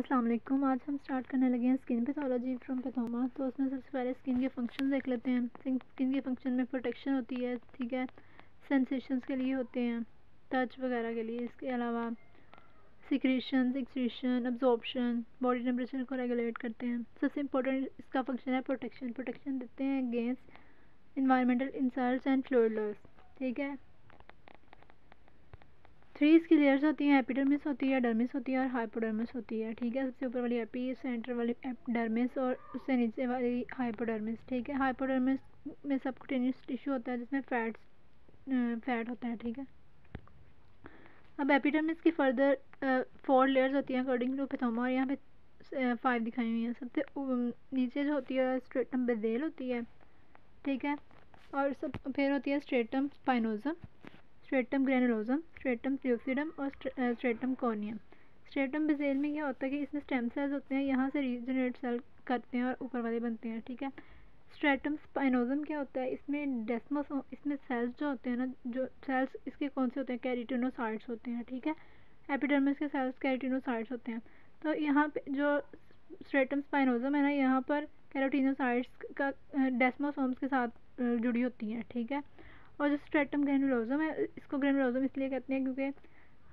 अस्सलाम वालेकुम। आज हम स्टार्ट करने लगे हैं स्किन पैथोलॉजी फ्रॉम पैथोमा। तो उसमें सबसे पहले स्किन के फंक्शन देख लेते हैं। स्किन के फंक्शन में प्रोटेक्शन होती है, ठीक है, सेंसेशंस के लिए होते हैं, टच वगैरह के लिए। इसके अलावा एक्सक्रीशन, अब्जॉर्प्शन, बॉडी टेम्परेचर को रेगुलेट करते हैं। सबसे इंपॉर्टेंट इसका फंक्शन है प्रोटेक्शन देते हैं against environmental insults and fluid loss, ठीक है। 3 इसकी लेयर्स होती हैं, एपिडर्मिस होती है, डर्मिस होती है और हाइपोडर्मिस होती है, ठीक है। सबसे ऊपर वाली एपी, सेंटर वाली डर्मिस और उससे नीचे वाली हाइपोडर्मिस, ठीक है। हाइपोडर्मिस में सबक्यूटेनियस टिश्यू होता है जिसमें फैट होता है, ठीक है। अब एपिडर्मिस की फर्दर 4 लेयर्स होती हैं अकॉर्डिंग टू पैथोमा, और यहाँ पे 5 दिखाई हुई हैं। सबसे नीचे जो होती है स्ट्रेटम बेसेल होती है, ठीक है, और फिर होती है स्ट्रेटम स्पाइनोजम, स्ट्रेटम ग्रेनुलोजम, स्ट्रेटम फ्लूसिडम और स्ट्रेटम कॉर्नियम। स्ट्रेटम बेसेल में क्या होता है कि इसमें स्टेम सेल्स होते हैं, यहाँ से रीजनरेट सेल करते हैं और ऊपर वाले बनते हैं, ठीक है। स्ट्रेटम स्पाइनोजम क्या होता है, इसमें डेस्मोसोम, इसमें सेल्स जो होते हैं ना, जो सेल्स इसके कौन से होते हैं, कैरोटिनोसाइट्स होते हैं, ठीक है। एपिडर्मिस के सेल्स कैरोटिनोसाइट्स होते हैं। तो यहाँ पे जो स्ट्रेटम स्पाइनोजम है ना, यहाँ पर कैरोटिनोसाइट्स का डेस्मोसोम्स के साथ जुड़ी होती हैं, ठीक है। और जो स्ट्रेटम ग्रेनुलोजम है, इसको ग्रेनुलोजम इसलिए कहते हैं क्योंकि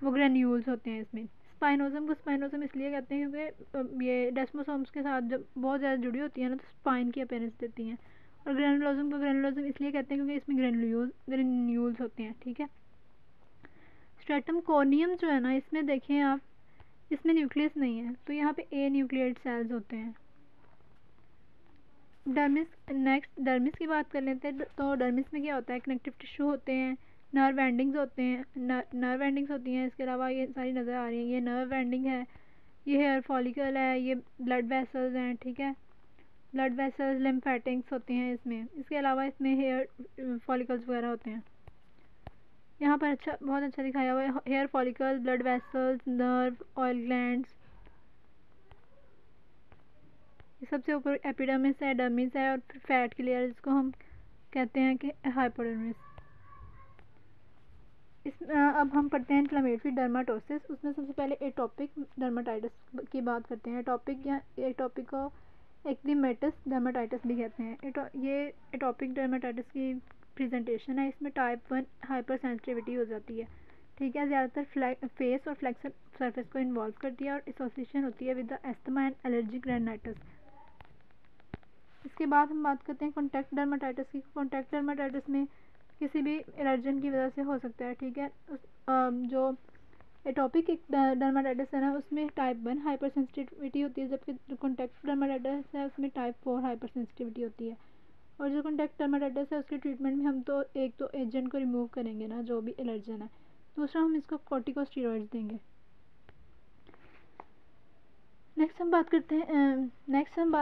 वो ग्रेन्यूल्स होते हैं इसमें। स्पाइनोजम को स्पाइनोजम इसलिए कहते हैं क्योंकि ये डेस्मोसोम्स के साथ जब बहुत ज़्यादा जुड़ी होती है ना, तो स्पाइन की अपीयरेंस देती हैं। और ग्रेनुलोजम को ग्रेनुलोजम इसलिए कहते हैं क्योंकि इसमें ग्रेन्यूल्स होते हैं, ठीक है। स्ट्रेटम कॉर्नियम जो है ना, इसमें देखें आप, इसमें न्यूक्लियस नहीं है, तो यहाँ पे ए न्यूक्लियेट सेल्स होते हैं। नेक्स्ट डर्मिस की बात कर लेते हैं। तो डर्मिस में क्या होता है, कनेक्टिव टिश्यू होते हैं, नर्व एंडिंग्स होते हैं, नर्व एंडिंग्स होती हैं। इसके अलावा ये सारी नज़र आ रही हैं, ये नर्व एंडिंग है, ये हेयर फॉलिकल है, ये ब्लड वेसल्स हैं, ठीक है। ब्लड वेसल्स लिम्फेटिक्स होते हैं इसमें। इसके अलावा इसमें हेयर फॉलिकल्स वगैरह होते हैं। यहाँ पर बहुत अच्छा दिखाया हुआ है, hair follicle, blood vessels, nerve, oil glands. सबसे ऊपर एपिडर्मिस है, डर्मिस है और फैट की लेयर जिसको हम कहते हैं कि हाइपोडर्मिस। अब हम पढ़ते हैं इन्फ्लेमेटरी डर्माटोसिस। उसमें सबसे पहले एटोपिक डर्माटाइटिस की बात करते हैं। एटोपिक को एक्जिमेटस डर्माटाइटिस भी कहते हैं। ये एटोपिक डर्माटाइटिस की प्रेजेंटेशन है। इसमें टाइप 1 हाइपर सेंसिटिविटी हो जाती है, ठीक है। ज़्यादातर फेस और फ्लैक्स सरफेस को इन्वॉल्व करती है और एसोसिएशन होती है with the asthma and allergic rhinitis. इसके बाद हम बात करते हैं कॉन्टैक्ट डर्माटाइटिस की। कॉन्टैक्ट डर्माटाइटिस में किसी भी एलर्जन की वजह से हो सकता है, ठीक है। जो एटोपिक डर्माटाइटिस है ना, उसमें टाइप 1 हाइपर सेंसिटिविटी होती है, जबकि जो कॉन्टैक्ट डर्माटाइटिस है उसमें टाइप 4 हाइपर सेंसिटिविटी होती है। और जो कॉन्टैक्ट डर्माटाइटिस है उसके ट्रीटमेंट में हम तो एक तो एजेंट को रिमूव करेंगे ना, जो भी एलर्जन है। दूसरा हम इसको कॉर्टिकोस्टेरॉइड्स देंगे। नेक्स्ट हम बात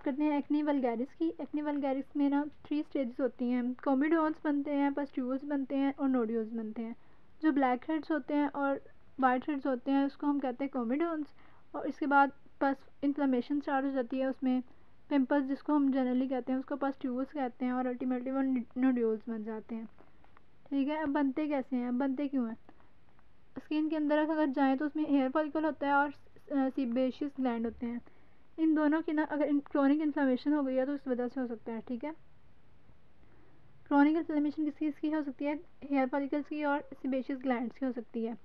करते हैं एक्नी वल्गैरिस की। एक्नी वल्गैरिस में ना 3 स्टेजेस होती हैं। कोमिडोन्स बनते हैं, पस्ट्यूल्स बनते हैं और नोड्यूल्स बनते हैं। जो ब्लैक हेड्स होते हैं और वाइट हेड्स होते हैं उसको हम कहते हैं कोमिडोन्स। और इसके बाद पस इन्फ्लेमेशन स्टार्ट हो जाती है, उसमें पिंपल्स जिसको हम जनरली कहते हैं उसको पस्ट्यूल्स कहते हैं, और अल्टीमेटली वो नोड्यूल्स बन जाते हैं, ठीक है। अब बनते कैसे हैं, बनते क्यों हैं? स्किन के अंदर अगर जाएँ तो उसमें हेयर फॉलिकल होता है और सीबेशियस ग्लैंड होते हैं। इन दोनों की ना अगर क्रोनिक इन्फ्लेमेशन हो गई है तो इस वजह से हो सकता है, ठीक है। क्रोनिक इन्फ्लेमेशन किस चीज़ की हो सकती है, हेयर फॉलिकल्स की और सीबेशियस ग्लैंड्स की हो सकती है।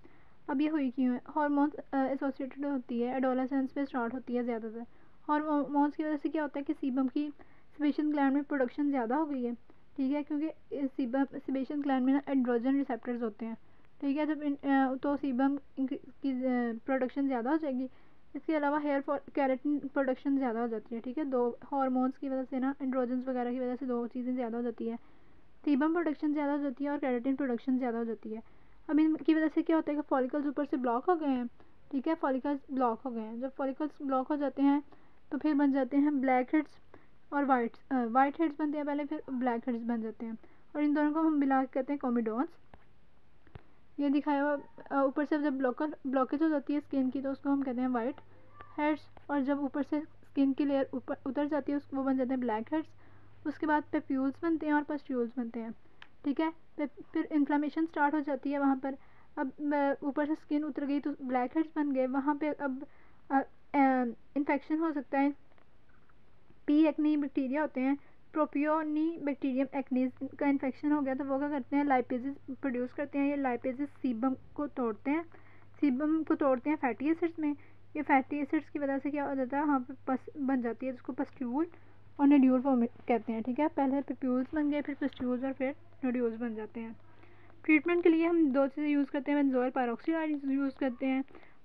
अब ये हुई क्यों है? हार्मोन्स एसोसिएटेड होती है, एडोलेसेंस पे स्टार्ट होती है ज़्यादातर। हार्मोन्स की वजह से क्या होता है कि सीबम की सीबेशियस ग्लैंड में प्रोडक्शन ज़्यादा हो गई है, ठीक है, क्योंकि सीबेशियस ग्लैंड में ना एंड्रोजन रिसेप्टर्स होते हैं, ठीक है। जब तो सीबम की प्रोडक्शन ज़्यादा हो जाएगी। इसके अलावा केराटिन प्रोडक्शन ज़्यादा हो जाती है, ठीक है। दो हार्मोन्स की वजह से ना, एंड्रोजन्स वगैरह की वजह से दो चीज़ें ज़्यादा हो जाती है। सीबम प्रोडक्शन ज़्यादा हो जाती है और केराटिन प्रोडक्शन ज़्यादा हो जाती है। अब इनकी वजह से क्या होता है कि फॉलिकल्स ऊपर से ब्लॉक हो गए हैं, ठीक है। फॉलिकल्स ब्लॉक हो गए हैं, जब फॉलिकल्स ब्लॉक हो जाते हैं तो फिर बन जाते हैं ब्लैक हेड्स और वाइट हेड्स बनते हैं पहले, फिर ब्लैक हेड्स बन जाते हैं। और इन दोनों को हम मिला के कहते हैं कोमिडोन्स। ये दिखाया हुआ ऊपर से जब ब्लॉकेज हो जाती है स्किन की तो उसको हम कहते हैं वाइट हेड्स, और जब ऊपर से स्किन की लेयर ऊपर उतर जाती है वो बन जाते हैं ब्लैक हेड्स। उसके बाद पेप्यूल्स बनते हैं और पस्ट्यूल्स बनते हैं, ठीक है। फिर इन्फ्लेमेशन स्टार्ट हो जाती है वहाँ पर। अब ऊपर से स्किन उतर गई तो ब्लैक हेड्स बन गए, वहाँ पे अब इन्फेक्शन हो सकता है। पी एक्नी बैक्टीरिया होते हैं, प्रोपियोनी बैक्टीरियम एक्नीज का इन्फेक्शन हो गया तो वो क्या करते हैं, लाइपेजेस प्रोड्यूस करते हैं। ये लाइपेजेस सीबम को तोड़ते हैं, सीबम को तोड़ते हैं फैटी एसिड्स में। ये फैटी एसिड्स की वजह से क्या हो जाता है, वहाँ पे पस बन जाती है, जिसको पस्ट्यूल और नोड्यूल फॉर्म कहते हैं। ठीक है, पहले पप्यूल्स बन गए, फिर पस्ट्यूल्स और फिर नोड्यूल्स बन जाते हैं। ट्रीटमेंट के लिए हम दो चीज़ें यूज़ करते हैं, बेंजोइल पेरोक्साइड यूज़ करते हैं,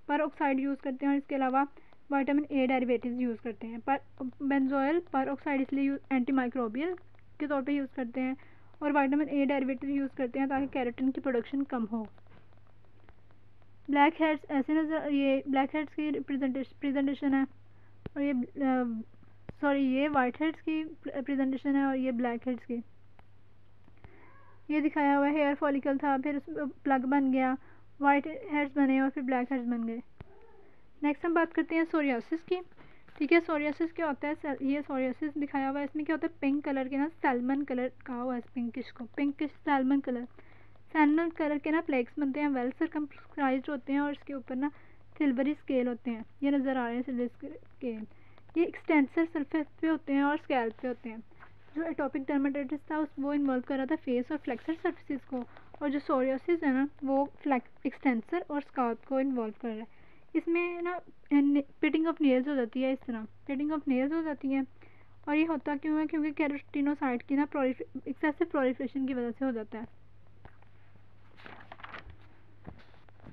पेरोक्साइड यूज़ करते हैं, और इसके अलावा विटामिन ए डेरिवेटिव्स यूज़ करते हैं। पर बेंजोइल पेरोक्साइड इसलिए एंटी माइक्रोबियल के तौर पे यूज़ करते हैं, और विटामिन ए डेरिवेटिव यूज़ करते हैं ताकि केराटिन की प्रोडक्शन कम हो। ब्लैक हेड्स ऐसे नज़र, ये ब्लैक हेड्स की प्रेजेंटेशन है, और ये वाइट हेड्स की प्रेजेंटेशन है, और ये ब्लैक हेड्स की। ये दिखाया हुआ है हेयर फॉलिकल था, फिर उसमें प्लग बन गया, वाइट हेड्स बने और फिर ब्लैक हेड्स बन गए। नेक्स्ट हम बात करते हैं सोरियासिस की। ठीक है, सोरियासिस क्या होता है, ये सोरियासिस दिखाया हुआ है, इसमें क्या होता है, पिंक कलर के ना सैल्मन कलर कहा हुआ है पिंकिश को, पिंकिश सैल्मन कलर के ना प्लेक्स बनते हैं, वेल सर्कमस्क्राइज्ड होते हैं, और इसके ऊपर ना सिल्वरी स्केल होते हैं, ये नज़र आ रहे हैं सिल्वरी स्केल। ये एक्सटेंसर सरफेस पे होते हैं और स्कैल्प पे होते हैं। जो एटोपिक डर्मेटाइटिस था वो इन्वॉल्व कर रहा था फेस और फ्लेक्सर सर्फेसिस को, और जो सोरियासिस है ना वो एक्सटेंसर और स्कैल्प को इन्वॉल्व कर रहा है। इसमें ना पिटिंग ऑफ नेल्स हो जाती है, इस तरह पिटिंग ऑफ नेल्स हो जाती है, और ये होता क्यों है, क्योंकि केराटिनोसाइट की ना एक्सेसिव प्रोलिफरेशन की वजह से हो जाता है।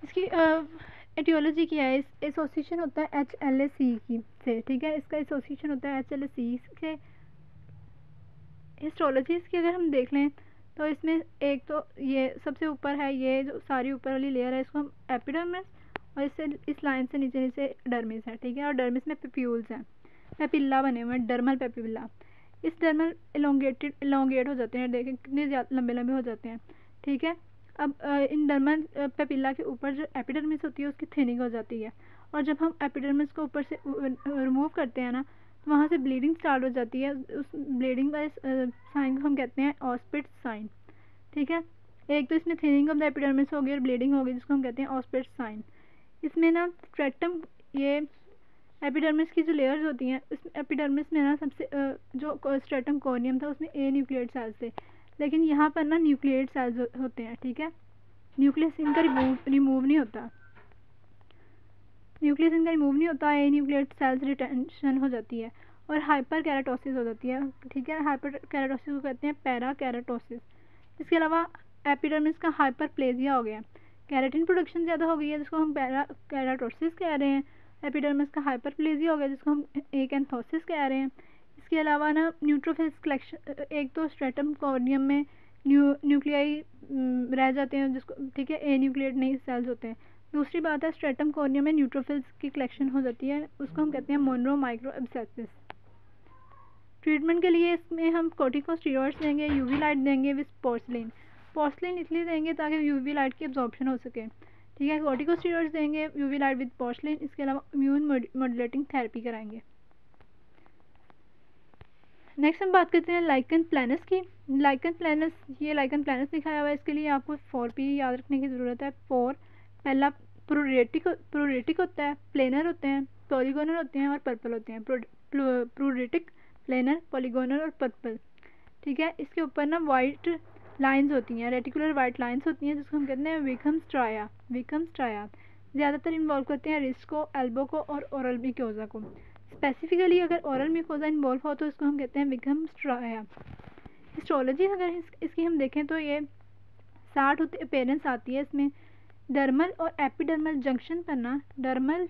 इसकी एटियोलॉजी क्या है, एसोसिएशन होता है HLA-C की से। ठीक है, इसका एसोसिएशन होता है HLA-C से। हिस्टोलॉजी इसकी अगर हम देख लें तो इसमें एक तो ये सबसे ऊपर है, ये जो सारी ऊपर वाली लेयर है इसको हम एपिडर्मिस, और इससे इस लाइन से नीचे नीचे डर्मिस है। ठीक है, और डर्मिस में पेप्यूल्स हैं, पेपिल्ला बने हुए हैं, डर्मल पेपिल्ला। इस डर्मल इलोंगेट हो जाते हैं, देखें कितने लंबे लंबे हो जाते हैं। ठीक है, अब इन डर्मल पेपिल्ला के ऊपर जो एपिडर्मिस होती है उसकी थिनिंग हो जाती है, और जब हम एपिडर्मिस को ऊपर से रिमूव करते हैं ना, वहाँ से ब्लीडिंग स्टार्ट हो जाती है। उस ब्लीडिंग का साइन को हम कहते हैं ऑस्पिट साइन। ठीक है, एक तो इसमें थिनिंग ऑफ द एपिडर्मिस होगी और ब्लीडिंग होगी, जिसको हम कहते हैं ऑस्पिट साइन। इसमें ना स्ट्रेटम, ये एपिडर्मिस की जो लेयर्स होती हैं, उस एपिडर्मिस में ना सबसे जो स्ट्रेटम कॉर्नियम था उसमें ए न्यूक्लियेट सेल्स थे, लेकिन यहाँ पर ना न्यूक्लियेट सेल्स होते हैं। ठीक है, न्यूक्लियस इनका रिमूव नहीं होता, न्यूक्लियस इनका रिमूव नहीं होता, ए न्यूक्लियेट सेल्स रिटेंशन हो जाती है और हाइपर कैराटोसिस हो जाती है। ठीक है, हाइपर कैराटोसिस को कहते हैं पैरा कैराटोसिस। इसके अलावा एपिडर्मिस का हाइपरप्लेजिया हो गया, कैराटिन प्रोडक्शन ज़्यादा हो गई है, जिसको हम पैरा कैराटोसिस कह रहे हैं। एपिडर्मिस का हाइपरप्लेजिया हो गया, जिसको हम एकैंथोसिस कह रहे हैं। इसके अलावा ना न्यूट्रोफिल्स कलेक्शन, एक तो स्ट्रेटम कॉर्नियम में न्यूक्लियाई रह जाते हैं, जिसको ठीक है ए न्यूक्लियेट नहीं सेल्स होते हैं। दूसरी बात है स्ट्रेटम कॉर्नियम में न्यूट्रोफिल्स की कलेक्शन हो जाती है, उसको हम कहते हैं मोनो माइक्रो एब्सेसिस। ट्रीटमेंट के लिए इसमें हम कॉर्टिकोस्टेरॉइड्स देंगे, यूवी लाइट देंगे विद पोर्सलिन इसलिए देंगे ताकि यूवी लाइट की एब्जॉर्प्शन हो सके। ठीक है, कॉर्टिकोस्टेरॉइड्स देंगे, यूवी लाइट विद पोर्सलिन, इसके अलावा इम्यून मॉड्यूलेटिंग थेरेपी कराएंगे। नेक्स्ट हम बात करते हैं लाइकन प्लानस की। लाइकन प्लानस, ये लाइकन प्लानस दिखाया हुआ है, इसके लिए आपको 4P याद रखने की ज़रूरत है। 4 पहला प्रोरेटिक होता है, प्लेनर होते हैं, पॉलीगोनल होते हैं और पर्पल होते हैं। प्रोरेटिक, प्लेनर, पॉलीगोनल और पर्पल। ठीक है, इसके ऊपर ना वाइट लाइंस होती हैं, रेटिकुलर वाइट लाइंस होती हैं, जिसको हम कहते हैं विकम स्ट्राया। ज़्यादातर इन्वॉल्व करते हैं रिस्ट को, एल्बो को और ओरल म्यूकोजा को। स्पेसिफिकली अगर ओरल म्यूकोजा इन्वॉल्व हो तो इसको हम कहते हैं विकम स्ट्राया। हिस्टोलॉजी अगर इसकी हम देखें तो ये 60 अपेरेंस आती है इसमें। डर्मल और एपिडर्मल जंक्शन पर ना, डर्मल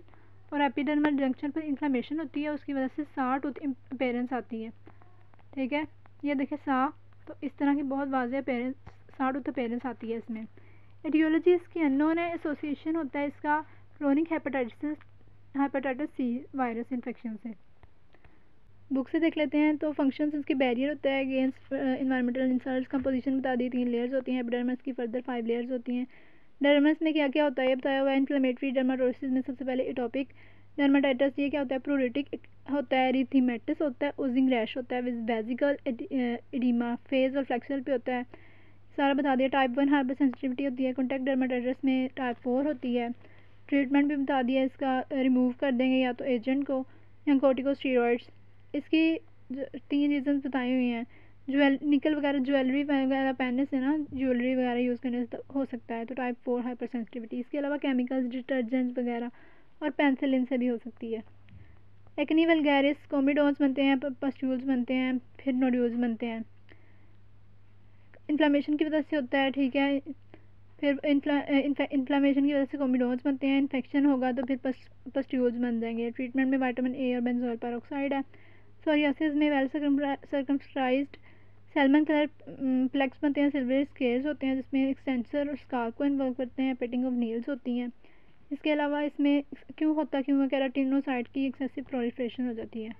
और एपिडर्मल जंक्शन पर इन्फ्लेमेशन होती है, उसकी वजह से 60 अपेरेंस आती है। ठीक है, ये देखें तो इस तरह की बहुत वाज़ेह अपेरेंस 60 अपेरेंस आती है इसमें। एटियोलॉजी इसकी अननोन है, एसोसिएशन होता है इसका chronic hepatitis C virus infection से। बुक से देख लेते हैं तो फंक्शंस इसके बैरियर होता है अगेंस्ट इन्वायरमेंटल इंसल्ट्स। कंपोजिशन बता दी, 3 लेयर्स होती हैं, एपिडर्मिस की फर्दर 5 लेयर्स होती हैं। डर्मिस में क्या क्या होता है बताया हुआ है। इन्फ्लेमेटरी डर्माटोसिस में सबसे पहले एटोपिक डर्माटाइटिस, ये क्या होता है, प्रोरेटिक होता है, एरिथेमेटिस होता है, ओजिंग रैश होता है, वेजिकल एडिमा फेज और फ्लेक्सल पे होता है, सारा बता दिया। टाइप 1 हाइपर सेंसिटिविटी होती है। कॉन्टैक्ट डर्माटाइटिस में टाइप 4 होती है। ट्रीटमेंट भी बता दिया इसका, रिमूव कर देंगे या तो एजेंट को या कॉर्टिकोस्टेरॉइड्स। इसकी 3 रीज़न बताई हुई हैं। निकल वगैरह ज्वेलरी वगैरह पहनने से ना, ज्वेलरी वगैरह यूज़ करने से हो सकता है, तो टाइप 4 हाइपर सेंसिटिविटी। इसके अलावा केमिकल्स, डिटर्जेंट्स वगैरह और पेंसिलिन से भी हो सकती है। एक्नी वल्गैरिस, कोमिडोन्स बनते हैं, पस्ट्यूल्स बनते हैं, फिर नोड्यूल्स बनते हैं। इन्फ्लामेशन की वजह से होता है, ठीक है। फिर इन्फ्लामेशन की वजह से कोमिडोन्स बनते हैं। इन्फेक्शन होगा तो फिर पस्ट्यूल्स बन जाएंगे। ट्रीटमेंट में विटामिन ए और बेंजोल पेरोक्साइड है। सोरियासिस में वेल सर्कमस्क्राइज्ड सैल्मन कलर प्लेक्स बनते हैं। सिल्वर स्केल्स होते हैं जिसमें एक्सटेंसर और स्कार्प को इन्वॉल्व करते हैं। पेटिंग ऑफ नील्स होती हैं। इसके अलावा इसमें क्यों है केराटिनोसाइट की एक्सेसिव प्रोलिफरेशन हो जाती है।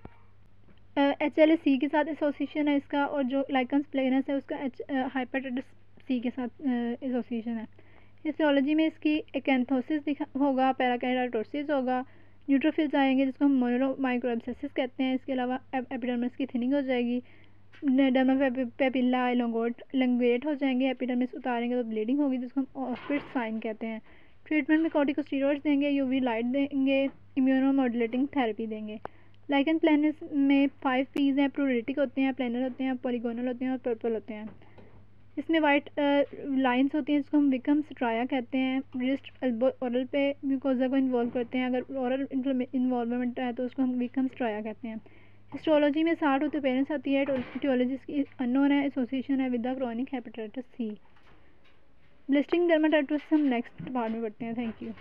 HLA-C के साथ एसोसिएशन है इसका, और जो लाइकन्स प्लेनस है उसका हेपेटाइटिस C के साथ एसोसिएशन है। हिस्टोलॉजी में इसकी एकेंथोसिस होगा, पैराकेराटोसिस होगा, न्यूट्रोफिल्स आएंगे जिसको हम मोनोमाइक्रोएब्सेसिस कहते हैं। इसके अलावा एपिडर्मिस की थिनिंग हो जाएगी, डर्मा पेपिला एलोंगेट हो जाएंगे। एपिडर्मिस उतारेंगे तो ब्लीडिंग होगी जिसको हम ऑस्पिट साइन कहते हैं। ट्रीटमेंट में कॉर्टिकोस्टेरॉइड्स देंगे, यूवी लाइट देंगे, इम्यूनोमॉड्यूलेटिंग थेरेपी देंगे। लाइकन प्लेनस में 5 पीज हैं। प्लूरिटिक होते हैं, प्लेनर होते हैं, पॉलीगोनल होते हैं और पर्पल होते हैं। इसमें वाइट लाइंस होती हैं जिसको हम विकम स्ट्राया कहते हैं। रिस्ट एल्बो ओरल पे म्यूकोजा को इन्वॉल्व करते हैं। अगर ओरल इन्वॉल्वमेंट है तो उसको हम विकम स्ट्राया कहते हैं। हिस्टोलॉजी में 60 होते पेरेंट्स आती है। टियोलॉजिस्ट की अननोन है, एसोसिएशन है with the chronic hepatitis C। Blistering dermatitis हम नेक्स्ट पार्ट में पढ़ते हैं। Thank you.